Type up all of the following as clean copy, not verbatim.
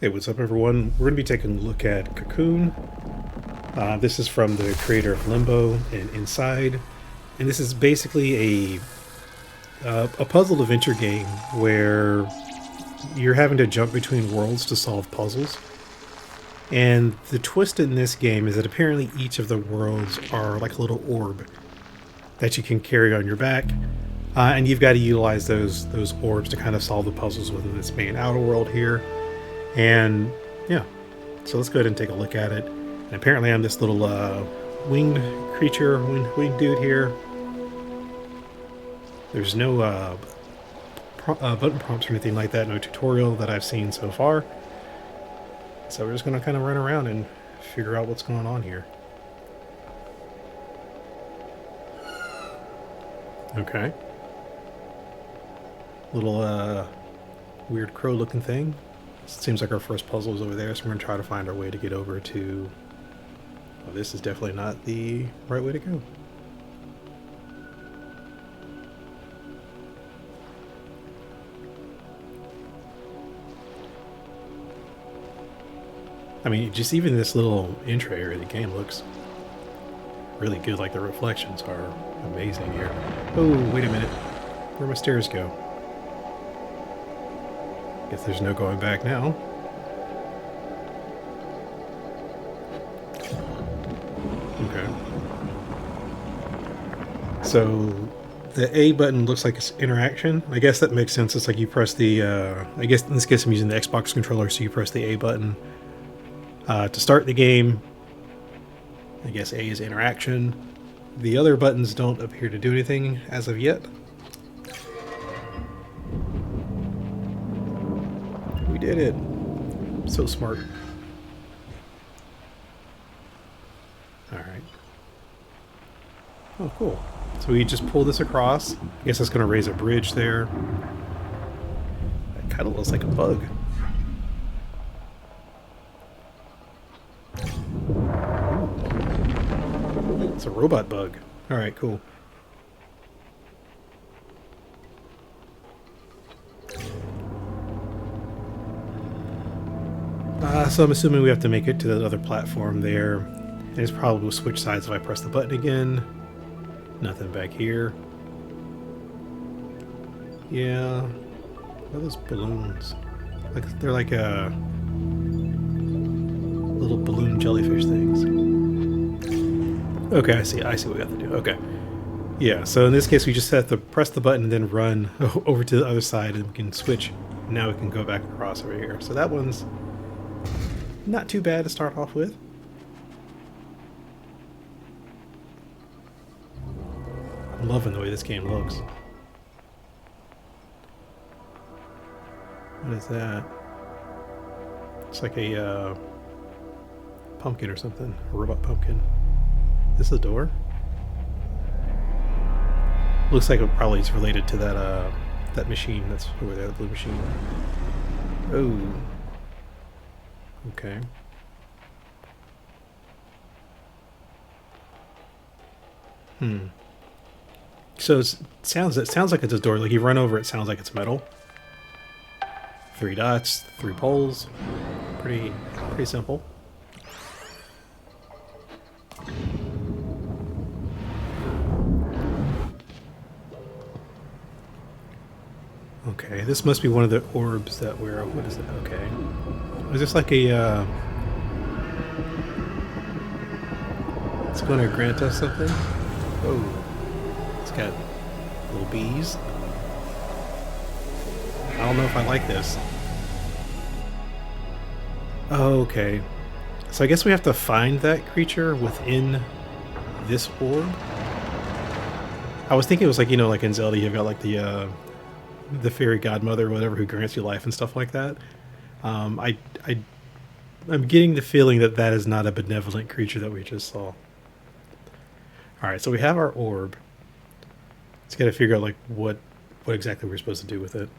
Hey, what's up, everyone? We're going to be taking a look at Cocoon. This is from the creator of Limbo and Inside, and this is basically a puzzle adventure game where you're having to jump between worlds to solve puzzles. And the twist in this game is that apparently each of the worlds are like a little orb that you can carry on your back, and you've got to utilize those orbs to kind of solve the puzzles within this main outer world here. And yeah, so let's go ahead and take a look at it. And apparently I'm this little winged creature, winged dude here. There's no button prompts or anything like that, no tutorial that I've seen so far. So we're just going to kind of run around and figure out what's going on here. Okay. Little weird crow looking thing. Seems like our first puzzle is over there, so we're going to try to find our way to get over to... Well, this is definitely not the right way to go. I mean, just even this little intro area of the game looks really good. Like, the reflections are amazing here. Oh, wait a minute. Where'd my stairs go? Guess there's no going back now. Okay. So the A button looks like it's interaction. I guess that makes sense. It's like you press the, I guess in this case I'm using the Xbox controller, so you press the A button to start the game. I guess A is interaction. The other buttons don't appear to do anything as of yet. We did it. So smart. Alright. Oh, cool. So we just pull this across. I guess that's going to raise a bridge there. That kind of looks like a bug. Ooh. It's a robot bug. Alright, cool. So I'm assuming we have to make it to the other platform there. And it's probably will switch sides if I press the button again. Nothing back here. Yeah. What are those balloons? Like they're like little balloon jellyfish things. Okay, I see what we have to do. Okay. Yeah, so in this case we just have to press the button and then run over to the other side and we can switch. Now we can go back across over here. So that one's not too bad to start off with. I'm loving the way this game looks. What is that? It's like a pumpkin or something. A robot pumpkin. Is this a door? Looks like it probably is related to that machine that's over there, the blue machine. Oh. Okay. So it sounds like it's a door. Like you run over it, sounds like it's metal. 3 dots, 3 poles. Pretty simple. Okay, this must be one of the orbs that we're... What is it? Okay. Is this like a... It's going to grant us something? Oh. It's got little bees. I don't know if I like this. Oh, okay. So I guess we have to find that creature within this orb? I was thinking it was like, you know, like in Zelda you've got like the fairy godmother or whatever who grants you life and stuff like that. I'm getting the feeling that that is not a benevolent creature that we just saw. Alright, so we have our orb. Let's gotta figure out like what exactly we're supposed to do with it.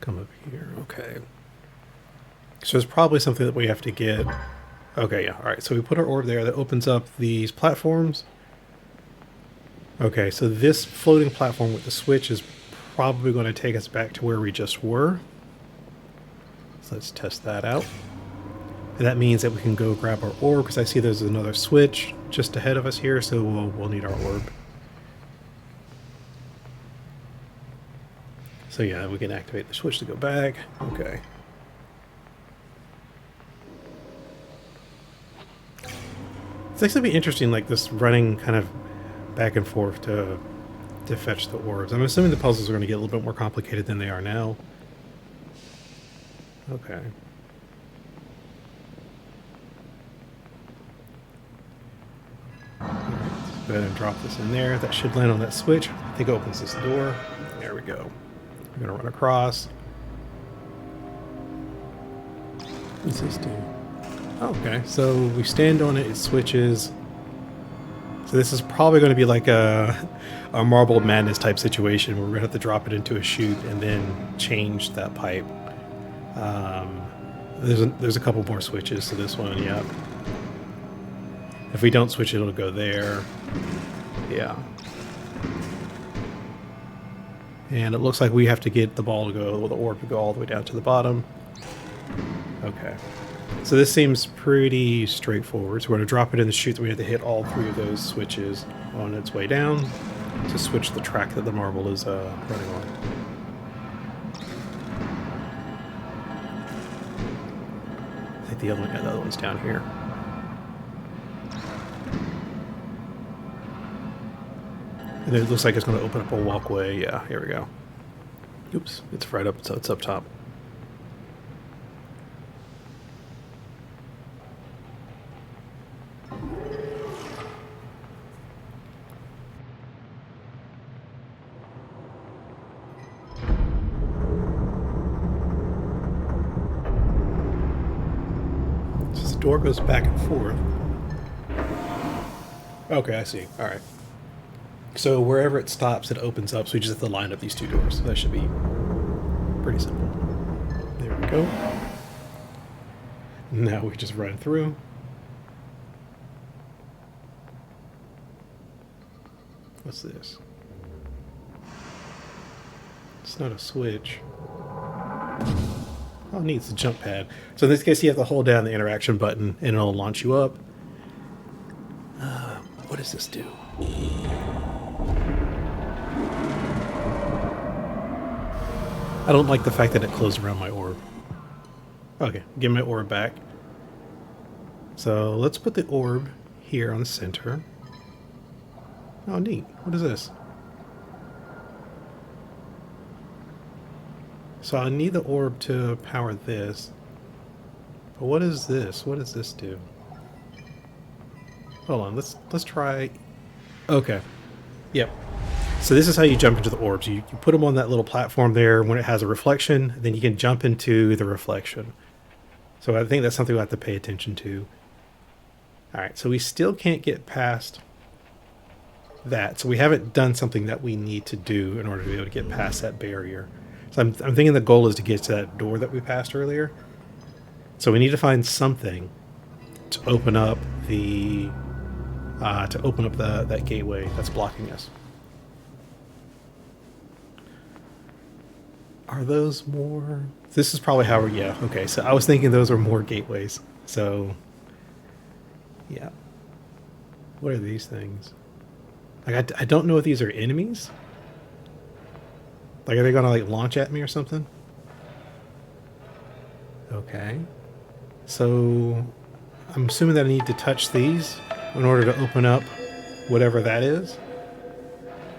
Come up here, okay. So there's probably something that we have to get Okay, yeah. All right, so we put our orb there. That opens up these platforms. Okay, so this floating platform with the switch is probably going to take us back to where we just were. So let's test that out. And that means that we can go grab our orb, because I see there's another switch just ahead of us here, so we'll need our orb. So yeah, we can activate the switch to go back. Okay. It's actually be interesting, like this running kind of back and forth to fetch the orbs. I'm assuming the puzzles are going to get a little bit more complicated than they are now. Okay. Let's go ahead and drop this in there. That should land on that switch. I think it opens this door. There we go. We're going to run across. What's this do? Oh, okay, so we stand on it, it switches. So this is probably going to be like a Marble Madness type situation where we're going to have to drop it into a chute and then change that pipe. There's a couple more switches to this one, yeah. If we don't switch it, it'll go there. Yeah. And it looks like we have to get the ball to go, or the orb to go all the way down to the bottom. Okay. So this seems pretty straightforward. So we're going to drop it in the chute, that we have to hit all three of those switches on its way down to switch the track that the marble is running on. I think the other one's down here. And it looks like it's going to open up a walkway. Yeah, here we go. Oops, it's right up, so it's up top. So the door goes back and forth. Okay, I see. All right. So wherever it stops, it opens up. So we just have to line up these two doors. So that should be pretty simple. There we go. Now we just run through. What's this? It's not a switch. Oh, neat. It's a jump pad. So in this case, you have to hold down the interaction button and it'll launch you up. What does this do? I don't like the fact that it closed around my orb. Okay, give my orb back. So let's put the orb here on the center. Oh, neat. What is this? So I need the orb to power this. But what is this? What does this do? Hold on, let's try. Okay. Yep. So this is how you jump into the orbs. You put them on that little platform there when it has a reflection, then you can jump into the reflection. So I think that's something we'll have to pay attention to. Alright, so we still can't get past that. So we haven't done something that we need to do in order to be able to get past that barrier. So I'm thinking the goal is to get to that door that we passed earlier. So we need to find something to open up the that gateway that's blocking us. Are those more? This is probably how we're, yeah, okay. So I was thinking those are more gateways. So, yeah. What are these things? Like, I don't know if these are enemies. Like, are they gonna like launch at me or something? Okay. So, I'm assuming that I need to touch these in order to open up whatever that is.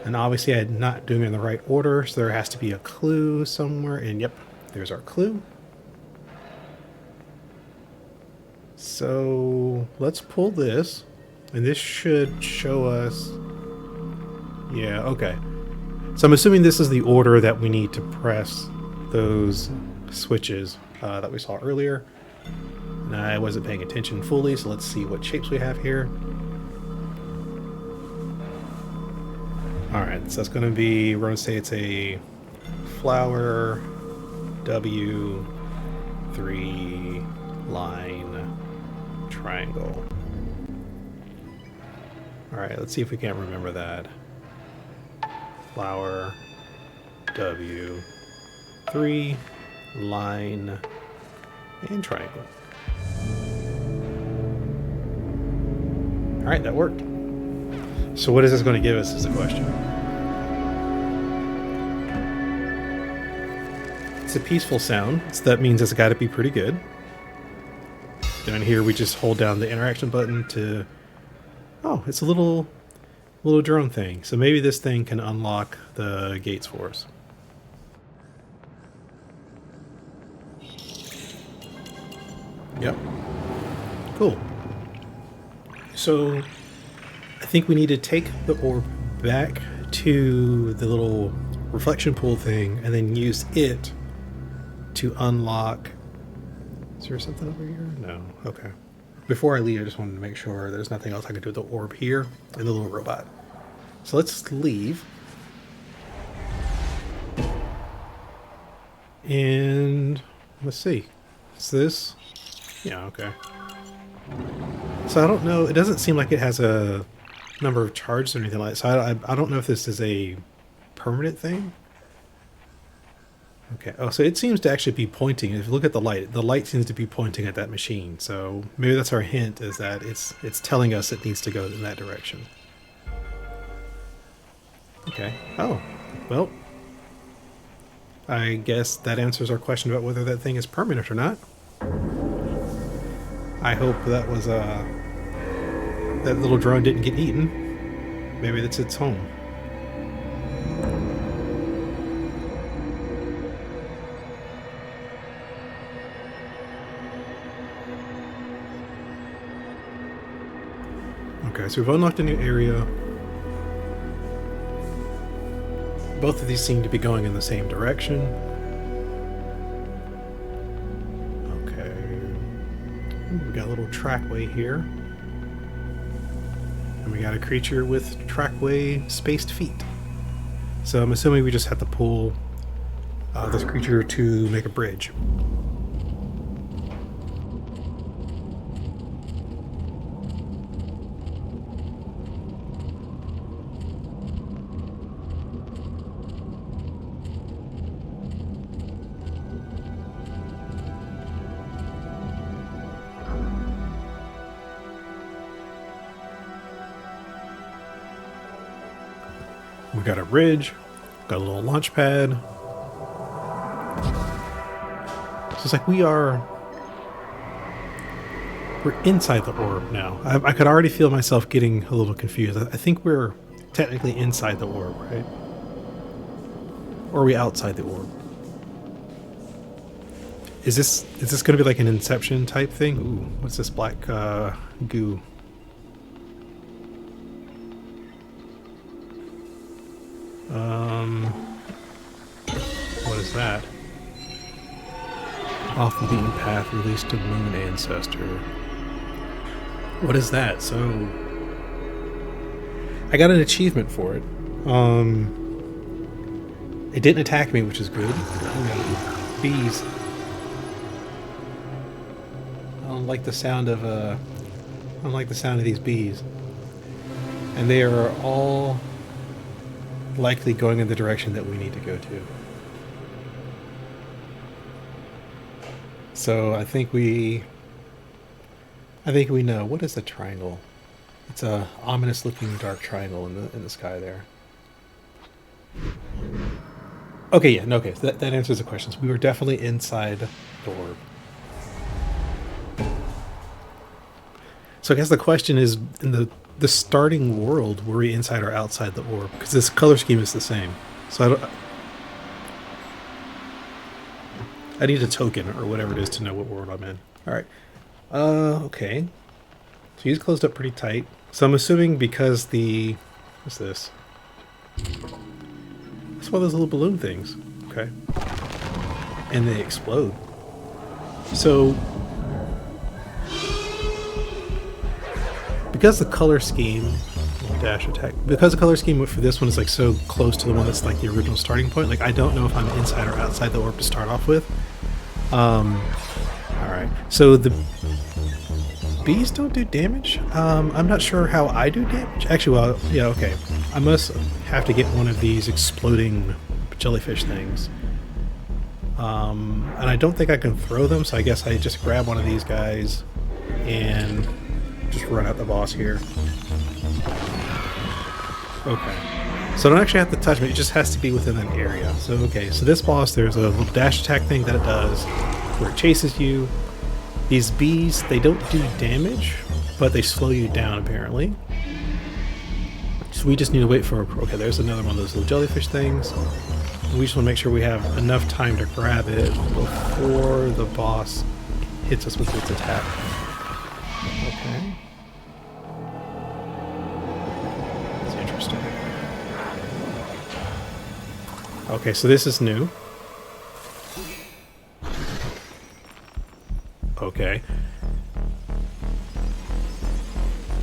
And obviously I'm not doing it in the right order, so there has to be a clue somewhere. And yep, there's our clue. So let's pull this, and this should show us. Yeah, okay. So I'm assuming this is the order that we need to press those switches that we saw earlier. And I wasn't paying attention fully, so let's see what shapes we have here. Alright, so that's going to be, we're going to say it's a flower, W, 3, line, triangle. Alright, let's see if we can't remember that. Flower, W, 3, line, and triangle. Alright, that worked. So what is this going to give us is the question. It's a peaceful sound, so that means it's got to be pretty good. Down here we just hold down the interaction button to... Oh, it's a little drone thing. So maybe this thing can unlock the gates for us. Yep. Cool. So I think we need to take the orb back to the little reflection pool thing and then use it to unlock... Is there something over here? No. Okay. Before I leave, I just wanted to make sure there's nothing else I can do with the orb here and the little robot. So let's leave. And let's see. Is this? Yeah, okay. So I don't know. It doesn't seem like it has a number of charges or anything like that. So I don't know if this is a permanent thing. Okay. Oh, so it seems to actually be pointing. If you look at the light seems to be pointing at that machine. So maybe that's our hint, is that it's telling us it needs to go in that direction. Okay. Oh, well, I guess that answers our question about whether that thing is permanent or not. I hope that was that little drone didn't get eaten. Maybe that's its home. Okay, so we've unlocked a new area. Both of these seem to be going in the same direction. Okay. Ooh, we got a little trackway here. And we got a creature with trackway spaced feet. So I'm assuming we just have to pull this creature to make a bridge. We got a bridge, got a little launch pad. So it's like we're inside the orb now. I could already feel myself getting a little confused. I think we're technically inside the orb, right? Or are we outside the orb? Is this going to be like an Inception type thing? Ooh, what's this black goo? What is that? Off the beaten path, released to Moon Ancestor. What is that? So I got an achievement for it. It didn't attack me, which is good. Bees. I don't like the sound of these bees. And they are all likely going in the direction that we need to go to. So I think we know. What is the triangle? It's a ominous looking dark triangle in the sky there. Okay, yeah, no, okay, so that answers the questions. We were definitely inside the orb. So I guess the question is, in the starting world, were we inside or outside the orb? Because this color scheme is the same. So I need a token or whatever it is to know what world I'm in. All right. Okay. So he's closed up pretty tight. So I'm assuming because what's this? That's one of those little balloon things. Okay. And they explode. So because the color scheme, dash attack, because the color scheme for this one is like so close to the one that's like the original starting point, like I don't know if I'm inside or outside the orb to start off with. Alright, so bees don't do damage. I'm not sure how I do damage. Actually, well, yeah, okay. I must have to get one of these exploding jellyfish things. And I don't think I can throw them, so I guess I just grab one of these guys and just run at the boss here. Okay. So I don't actually have to touch it, it just has to be within an area. So, okay, so this boss, there's a little dash attack thing that it does where it chases you. These bees, they don't do damage, but they slow you down apparently. So we just need to wait for, okay, there's another one of those little jellyfish things. We just want to make sure we have enough time to grab it before the boss hits us with its attack. Okay. That's interesting. Okay, so this is new. Okay.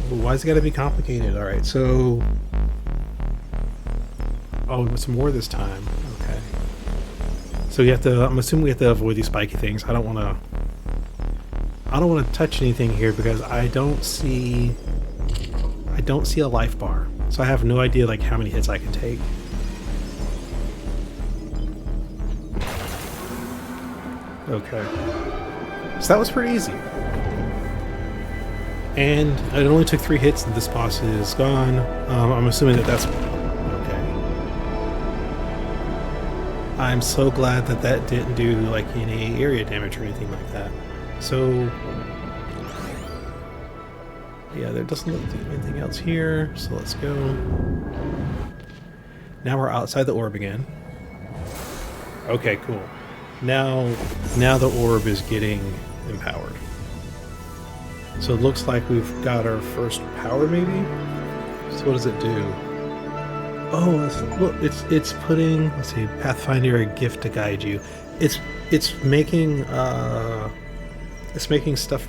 Why's it gotta be complicated? Alright, so... Oh, it's more this time. Okay. So you have to... I'm assuming we have to avoid these spiky things. I don't want to touch anything here because I don't see a life bar. So I have no idea like how many hits I can take. Okay. So that was pretty easy. And it only took 3 hits and this boss is gone. I'm assuming that that's... Okay. I'm so glad that that didn't do like any area damage or anything like that. So... Yeah, there doesn't look like anything else here, so let's go. Now we're outside the orb again. Okay, cool. Now the orb is getting empowered. So it looks like we've got our first power, maybe? So what does it do? Oh, look, it's putting, let's see, Pathfinder, a gift to guide you. It's making stuff